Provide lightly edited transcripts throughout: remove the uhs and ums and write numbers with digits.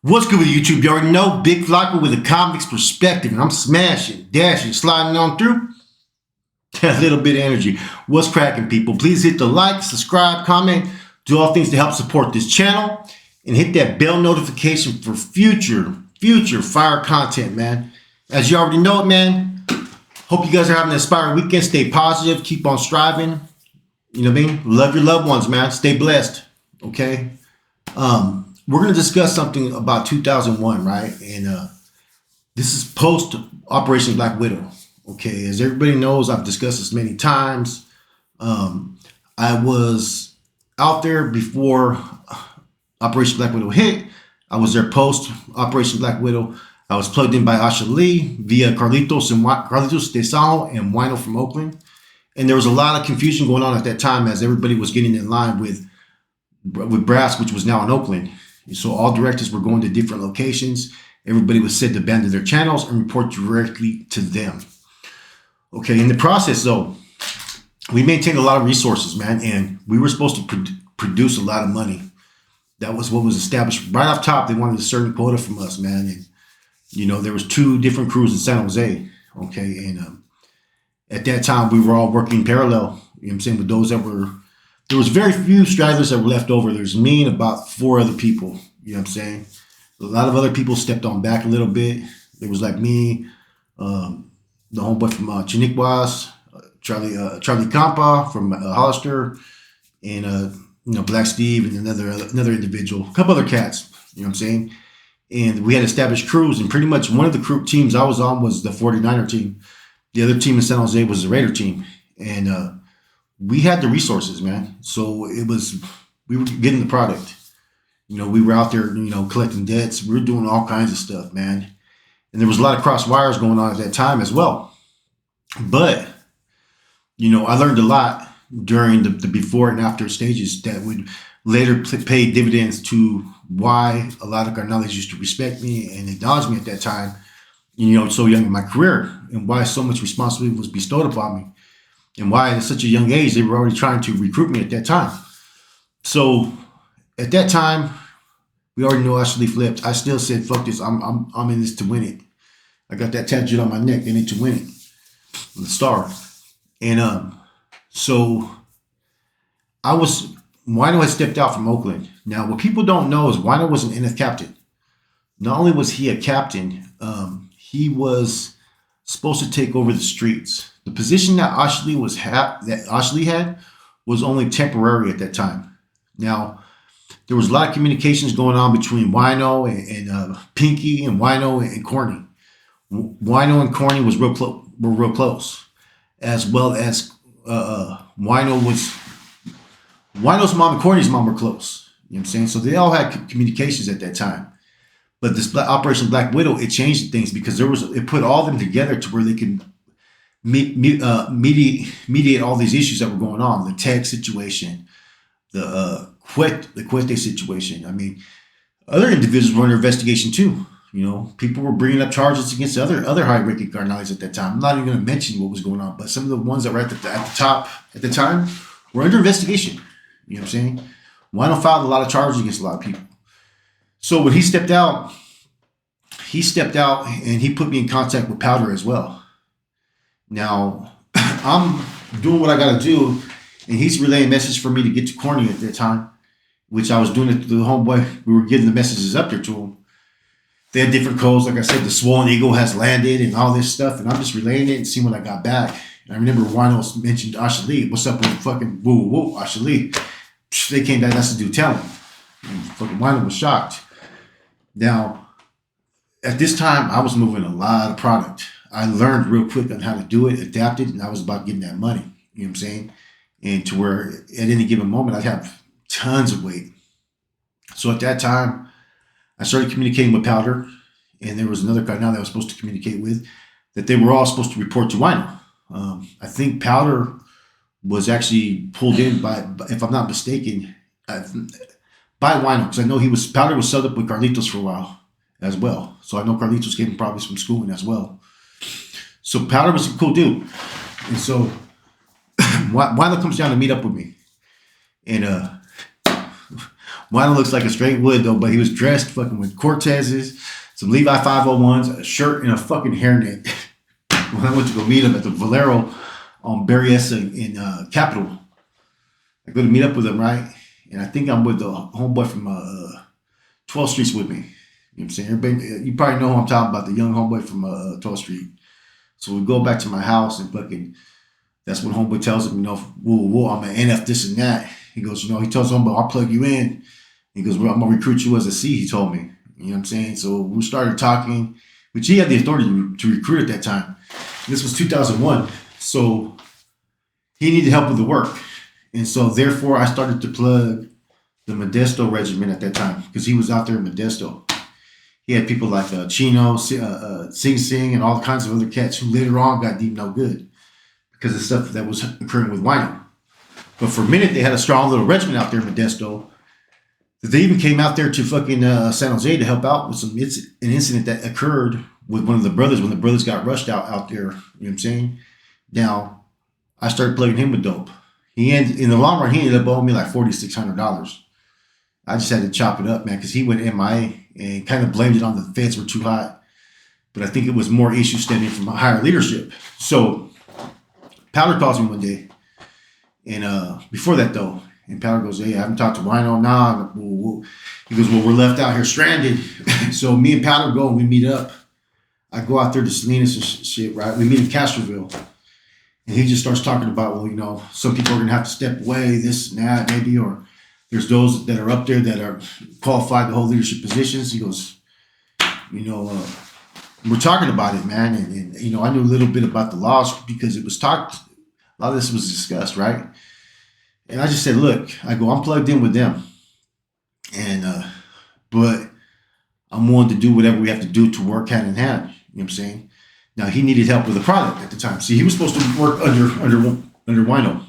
What's good with YouTube? You already know, Big Flocka with a comics perspective, and I'm smashing, dashing, sliding on through. A little bit of energy. What's cracking, people? Please hit the like, subscribe, comment, do all things to help support this channel, and hit that bell notification for future fire content, man. As you already know it, man. Hope you guys are having an inspiring weekend. Stay positive. Keep on striving. You know what I mean? Love your loved ones, man. Stay blessed. Okay? We're going to discuss something about 2001, right? And this is post Operation Black Widow. Okay, as everybody knows, I've discussed this many times. I was out there before Operation Black Widow hit. I was there post Operation Black Widow. I was plugged in by Asha Lee via Carlitos Desal and Wino from Oakland. And there was a lot of confusion going on at that time as everybody was getting in line with Brass, which was now in Oakland. So all directors were going to different locations. Everybody was said to abandon their channels and report directly to them. Okay, in the process, though, we maintained a lot of resources, man, and we were supposed to produce a lot of money. That was what was established right off top. They wanted a certain quota from us, man, and you know there was 2 different crews in San Jose. Okay, and at that time we were all working parallel. You know what I'm saying? With those that were, there was very few stragglers that were left over. There's me and about 4 other people. You know what I'm saying? A lot of other people stepped on back a little bit. It was like me, the homeboy from Chiniquas, Charlie Campa from Hollister, and Black Steve and another individual, a couple other cats. You know what I'm saying? And we had established crews, and pretty much one of the crew teams I was on was the 49er team. The other team in San Jose was the Raider team, and we had the resources, man. So we were getting the product. You know, we were out there, collecting debts. We were doing all kinds of stuff, man. And there was a lot of cross wires going on at that time as well. But, I learned a lot during the before and after stages that would later pay dividends to why a lot of Carnales used to respect me and acknowledge me at that time, so young in my career, and why so much responsibility was bestowed upon me. And why at such a young age they were already trying to recruit me at that time. So at that time, we already know Ashley flipped. I still said, "Fuck this! I'm in this to win it." I got that tattooed on my neck. They need to win it, the star. And so Wino had stepped out from Oakland. Now, what people don't know is Wino was an NF captain. Not only was he a captain, he was supposed to take over the streets. The position that Ashley had was only temporary at that time. Now, there was a lot of communications going on between Wino and Pinky, and Wino and Corny. Wino and Corny were real close, as well as Wino's mom and Corny's mom were close. You know what I'm saying? So they all had communications at that time. But this Operation Black Widow, it changed things because it put all of them together to where they could mediate all these issues that were going on. The tech situation, the Cuete situation. I mean, other individuals were under investigation too. People were bringing up charges against other high-ranking Carnales at that time. I'm not even going to mention what was going on, but some of the ones that were at the top at the time were under investigation. You know what I'm saying? Wino filed a lot of charges against a lot of people. So when he stepped out and he put me in contact with Powder as well. Now, I'm doing what I got to do, and he's relaying a message for me to get to Corny at that time, which I was doing it to the homeboy. We were getting the messages up there to him. They had different codes. Like I said, the Swollen Eagle has landed and all this stuff, and I'm just relaying it and seeing what I got back. And I remember Wino mentioned Asha Lee. What's up with fucking woo, Asha Lee? They came back, that's the dude telling. And fucking Wino was shocked. Now, at this time, I was moving a lot of product. I learned real quick on how to do it, adapted, and I was about getting that money. You know what I'm saying? And to where at any given moment, I'd have tons of weight. So at that time, I started communicating with Powder, and there was another guy now that I was supposed to communicate with, that they were all supposed to report to Wino. I think Powder was actually pulled in by, if I'm not mistaken, by Wino, because I know Powder was set up with Carlitos for a while as well. So I know Carlitos gave him probably some schooling as well. So Powder was a cool dude. And so Wino comes down to meet up with me. And Wino looks like a straight wood though, but he was dressed fucking with Cortezes, some Levi 501s, a shirt, and a fucking hairnet. When I went to go meet him at the Valero on Berryessa in Capitol, I go to meet up with him, right? And I think I'm with the homeboy from 12th Street's with me. You know what I'm saying? Everybody, you probably know who I'm talking about, the young homeboy from 12th Street. So we go back to my house and fucking, that's when homeboy tells him, you know, whoa, I'm an NF this and that. He goes, you know, he tells homeboy, I'll plug you in. He goes, well, I'm going to recruit you as a C, he told me. You know what I'm saying? So we started talking, which he had the authority to recruit at that time. This was 2001. So he needed help with the work. And so therefore I started to plug the Modesto Regiment at that time because he was out there in Modesto. He had people like Chino, Sing Sing, and all kinds of other cats who later on got deemed no good because of stuff that was occurring with Wino. But for a minute, they had a strong little regiment out there in Modesto. They even came out there to fucking San Jose to help out with an incident that occurred with one of the brothers when the brothers got rushed out there. You know what I'm saying? Now, I started plugging him with dope. In the long run, he ended up owing me like $4,600. I just had to chop it up, man, because he went MIA and kind of blamed it on the feds were too hot. But I think it was more issues stemming from higher leadership. So Powder calls me one day. And before that, though, and Powder goes, hey, I haven't talked to Wino. Nah. He goes, well, we're left out here stranded. So me and Powder go and we meet up. I go out there to Salinas and shit, right? We meet in Castroville. And he just starts talking about, well, you know, some people are going to have to step away, this and that, maybe, or there's those that are up there that are qualified to hold leadership positions. He goes, you know, we're talking about it, man. And, you know, I knew a little bit about the laws because it was talked, a lot of this was discussed, right? And I just said, look, I go, I'm plugged in with them. And, but I'm willing to do whatever we have to do to work hand in hand. You know what I'm saying? Now, he needed help with the product at the time. See, he was supposed to work under Wino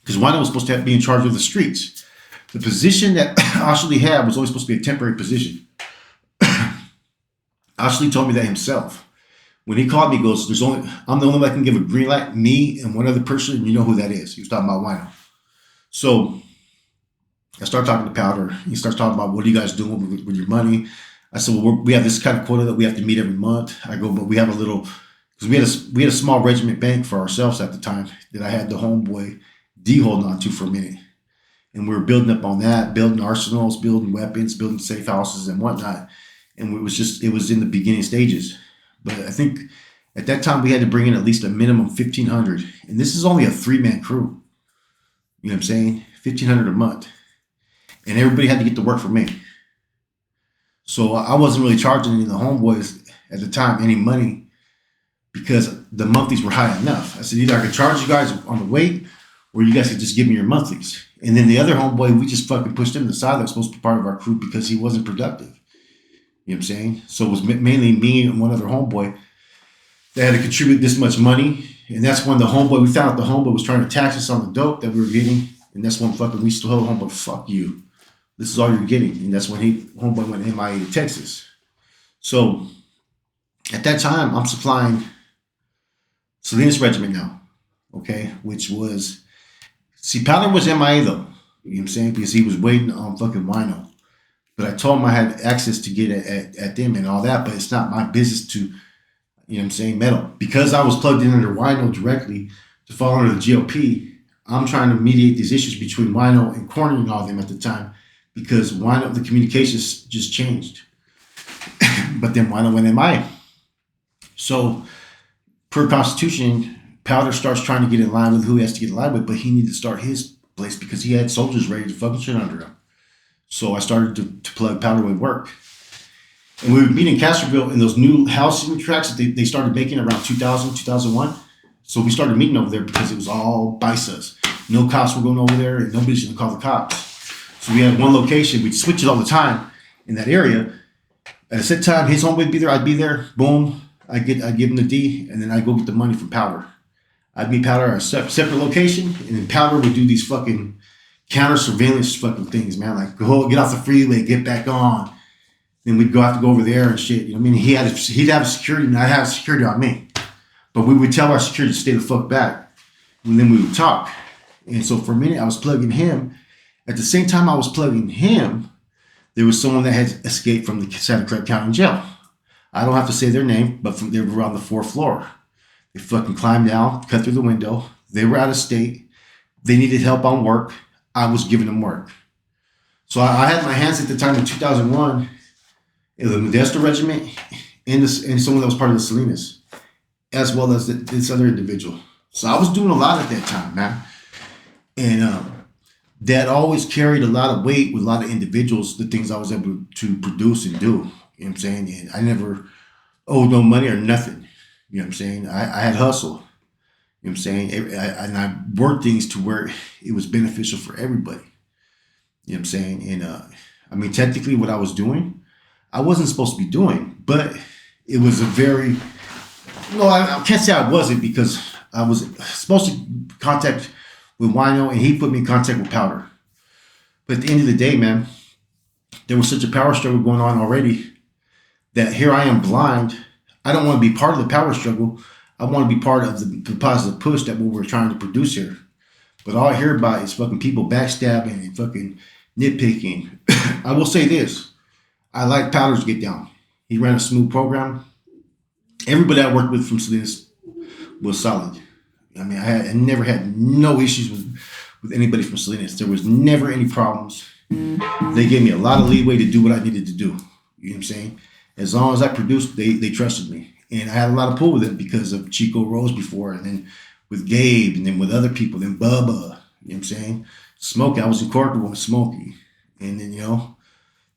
because Wino was supposed to be in charge of the streets. The position that Ashley had was always supposed to be a temporary position. Ashley told me that himself. When he called me, he goes, I'm the only one that can give a green light, me and one other person, and you know who that is. He was talking about Wino. So I start talking to Powder. He starts talking about what are you guys doing with your money. I said, well, we have this kind of quota that we have to meet every month. I go, but we have a little, because we had a small regiment bank for ourselves at the time that I had the homeboy D holding on to for a minute. And we were building up on that, building arsenals, building weapons, building safe houses and whatnot. And it was in the beginning stages. But I think at that time we had to bring in at least a minimum 1,500. And this is only a 3-man crew. You know what I'm saying? 1,500 a month. And everybody had to get to work for me. So I wasn't really charging any of the homeboys at the time any money because the monthlies were high enough. I said, either I could charge you guys on the weight or you guys could just give me your monthlies. And then the other homeboy, we just fucking pushed him to the side that was supposed to be part of our crew because he wasn't productive. You know what I'm saying? So it was mainly me and one other homeboy that had to contribute this much money. And that's when we found out the homeboy was trying to tax us on the dope that we were getting. And that's when fucking we told homeboy, fuck you. This is all you're getting. And that's when homeboy went MIA to Texas. So at that time, I'm supplying Salinas Regiment now. Okay? Which was, see, Powder was MIA though. You know what I'm saying? Because he was waiting on fucking Wino. But I told him I had access to get at them and all that, but it's not my business to, you know what I'm saying, meddle. Because I was plugged in under Wino directly to fall under the GOP, I'm trying to mediate these issues between Wino and cornering all of them at the time because Wino, the communications just changed. But then Wino went MIA. So per Constitution, Powder starts trying to get in line with who he has to get in line with, but he needed to start his place because he had soldiers ready to function under him. So I started to plug Powder with work. And we would meet in Castroville in those new housing tracks that they started making around 2000, 2001. So we started meeting over there because it was all BISAs. No cops were going over there and nobody's going to call the cops. So we had one location. We'd switch it all the time in that area. At a set time, his homeboy would be there. I'd be there. Boom. I'd give him the D and then I'd go get the money from Powder. I'd meet Powder at a separate location and then Powder would do these fucking counter surveillance fucking things, man. Like, go get off the freeway, get back on. Then we'd have to go over there and shit. You know what I mean? He'd have security and I'd have security on me. But we would tell our security to stay the fuck back. And then we would talk. And so for a minute, I was plugging him At the same time I was plugging him, there was someone that had escaped from the Santa Clara County Jail. I don't have to say their name, but they were on the 4th floor. They fucking climbed down, cut through the window. They were out of state. They needed help on work. I was giving them work. So I had my hands at the time in 2001 in the Modesto Regiment and someone that was part of the Salinas, as well as this other individual. So I was doing a lot at that time, man. And that always carried a lot of weight with a lot of individuals, the things I was able to produce and do. You know what I'm saying? And I never owed no money or nothing. You know what I'm saying? I had hustle. You know what I'm saying? And I worked things to where it was beneficial for everybody. You know what I'm saying? And I mean, technically what I was doing, I wasn't supposed to be doing, but it was a very, no, I can't say I wasn't, because I was supposed to contact with Wino, and he put me in contact with Powder. But at the end of the day, man, there was such a power struggle going on already that here I am blind. I don't want to be part of the power struggle. I want to be part of the positive push that what we're trying to produce here. But all I hear about is fucking people backstabbing and fucking nitpicking. I will say this. I like Powder's get down. He ran a smooth program. Everybody I worked with from Salinas was solid. I mean, I never had no issues with anybody from Salinas. There was never any problems. They gave me a lot of leeway to do what I needed to do. You know what I'm saying? As long as I produced, they trusted me. And I had a lot of pull with it because of Chico Rose before, and then with Gabe, and then with other people, then Bubba. You know what I'm saying? Smokey, I was incorporated with Smokey. And then, you know,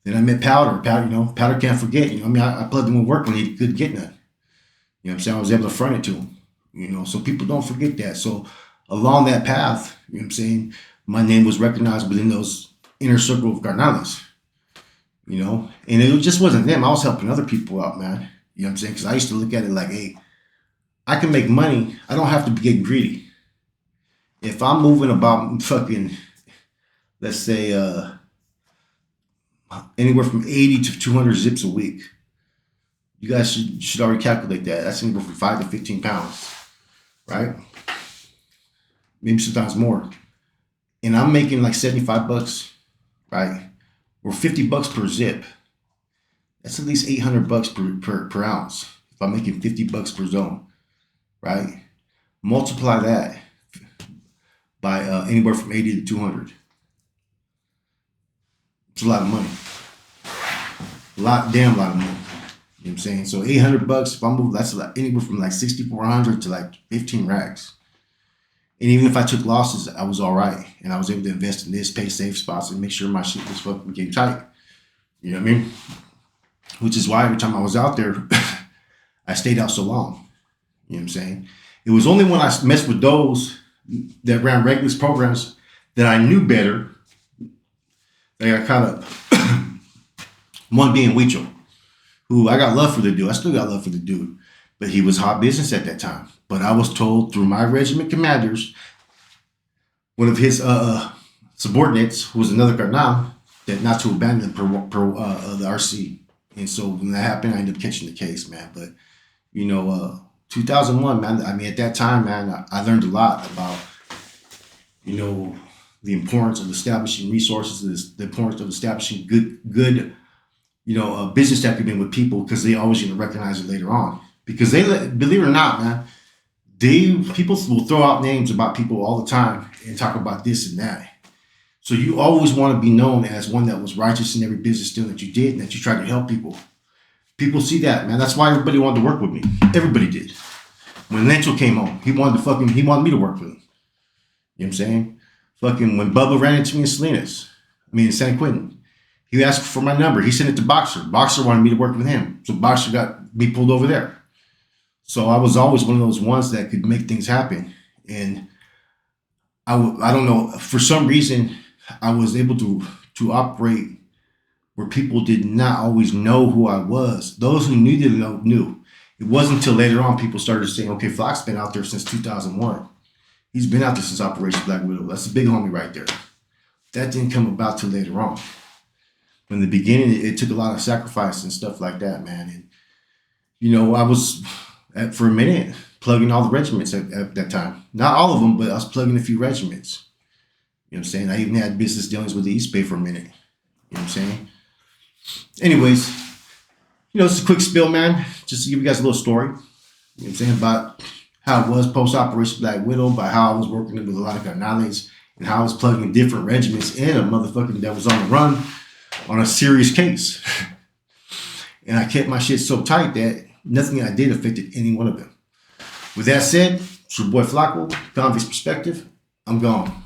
then I met Powder. Powder can't forget. You know, I mean, I plugged him with work when he couldn't get none. You know what I'm saying? I was able to front it to him. You know, so people don't forget that. So along that path, you know what I'm saying, my name was recognized within those inner circle of Carnales. You know, and it just wasn't them. I was helping other people out, man. You know what I'm saying? Because I used to look at it like, hey, I can make money. I don't have to be getting greedy. If I'm moving about fucking, let's say, anywhere from 80 to 200 zips a week, you guys should already calculate that. That's anywhere from 5 to 15 pounds, right? Maybe sometimes more. And I'm making like 75 bucks, right? Or 50 bucks per zip. That's at least 800 bucks per ounce. If I'm making 50 bucks per zone, right? Multiply that by anywhere from 80 to 200. It's a lot of money. Damn lot of money. You know what I'm saying? So 800 bucks, if I move, that's like anywhere from like 6,400 to like 15 racks. And even if I took losses, I was all right. And I was able to invest in this, pay safe spots, and make sure my shit was fucking getting tight. You know what I mean? Which is why every time I was out there, I stayed out so long. You know what I'm saying? It was only when I messed with those that ran regular programs that I knew better that I got caught up. One being Huicho, who I got love for the dude. I still got love for the dude. But he was hot business at that time. But I was told through my regiment commanders, one of his subordinates, who was another carnal, that not to abandon the RC. And so when that happened, I ended up catching the case, man. But, you know, 2001, man, I mean, at that time, man, I learned a lot about, you know, the importance of establishing resources, the importance of establishing good, you know, business acumen with people, because they always going to recognize it later on. Because they, believe it or not, man, people will throw out names about people all the time and talk about this and that. So you always want to be known as one that was righteous in every business deal that you did and that you tried to help people. People see that, man. That's why everybody wanted to work with me. Everybody did. When Lencho came home, he wanted me to work with him. You know what I'm saying? Fucking when Bubba ran into me in Salinas, in San Quentin, he asked for my number. He sent it to Boxer. Boxer wanted me to work with him. So Boxer got me pulled over there. So I was always one of those ones that could make things happen. And I don't know, for some reason, I was able to operate where people did not always know who I was. Those who knew didn't know, knew. It wasn't until later on people started saying, okay, Flock's been out there since 2001. He's been out there since Operation Black Widow. That's a big homie right there. That didn't come about till later on. In the beginning, it took a lot of sacrifice and stuff like that, man. And, you know, I was, for a minute, plugging all the regiments at that time. Not all of them, but I was plugging a few regiments. You know You know what I'm saying? I even had business dealings with the East Bay for a minute. You know what I'm saying? Anyways, it's a quick spill, man. Just to give you guys a little story. You know what I'm saying? About how it was post-Operation Black Widow, about how I was working with a lot of carnales, and how I was plugging different regiments in a motherfucker that was on the run on a serious case. And I kept my shit so tight that nothing I did affected any one of them. With that said, it's your boy Flacco, Convict's Perspective. I'm gone.